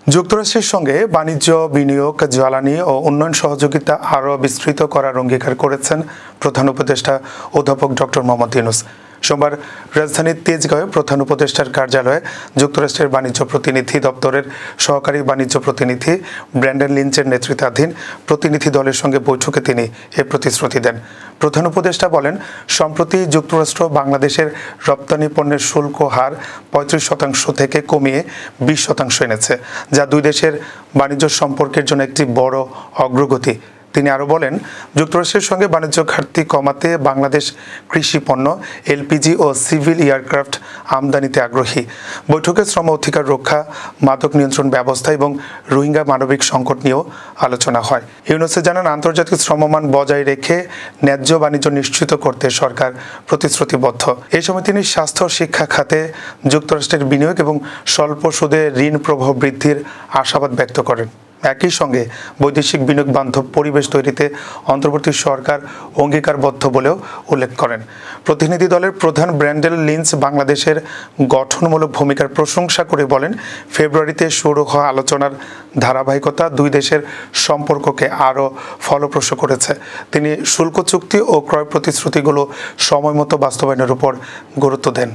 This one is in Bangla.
যুক্তরাষ্ট্রের সঙ্গে বাণিজ্য, বিনিয়োগ, জ্বালানি ও উন্নয়ন সহযোগিতা আরও বিস্তৃত করার অঙ্গীকার করেছেন প্রধান উপদেষ্টা অধ্যাপক ডক্টর মোহাম্মদ ইউনূস। সোমবার রাজধানীর তেজগাঁওয়ে প্রধান উপদেষ্টার কার্যালয়ে যুক্তরাষ্ট্রের বাণিজ্য প্রতিনিধি দপ্তরের সহকারী বাণিজ্য প্রতিনিধি ব্র্যান্ডন লিঞ্চের নেতৃত্বাধীন প্রতিনিধি দলের সঙ্গে বৈঠকে তিনি এ প্রতিশ্রুতি দেন। প্রধান উপদেষ্টা বলেন, সম্প্রতি যুক্তরাষ্ট্র বাংলাদেশের রপ্তানি পণ্যের শুল্ক হার ৩৫% থেকে কমিয়ে ২০% এনেছে, যা দুই দেশের বাণিজ্য সম্পর্কের জন্য একটি বড় অগ্রগতি। তিনি আরও বলেন, যুক্তরাষ্ট্রের সঙ্গে বাণিজ্য ঘাটতি কমাতে বাংলাদেশ কৃষি পণ্য, এলপিজি ও সিভিল এয়ারক্রাফট আমদানিতে আগ্রহী। বৈঠকে শ্রম অধিকার রক্ষা, মাদক নিয়ন্ত্রণ ব্যবস্থা এবং রোহিঙ্গা মানবিক সংকট নিয়েও আলোচনা হয়। ইউনূস জানান, আন্তর্জাতিক শ্রমমান বজায় রেখে ন্যায্য বাণিজ্য নিশ্চিত করতে সরকার প্রতিশ্রুতিবদ্ধ। এই সময় তিনি স্বাস্থ্য শিক্ষা খাতে যুক্তরাষ্ট্রের বিনিয়োগ এবং স্বল্প সুদে ঋণ প্রবাহ বৃদ্ধির আশাবাদ ব্যক্ত করেন। একই সঙ্গে বৈদেশিক বিনিয়োগ বান্ধব পরিবেশ তৈরিতে অন্তর্বর্তী সরকার অঙ্গীকারবদ্ধ বলেও উল্লেখ করেন। প্রতিনিধি দলের প্রধান ব্র্যান্ডন লিঞ্চ বাংলাদেশের গঠনমূলক ভূমিকার প্রশংসা করে বলেন, ফেব্রুয়ারিতে শুরু হওয়া আলোচনার ধারাবাহিকতা দুই দেশের সম্পর্ককে আরও ফলপ্রসূ করেছে। তিনি শুল্ক চুক্তি ও ক্রয় প্রতিশ্রুতিগুলো সময়মতো বাস্তবায়নের উপর গুরুত্ব দেন।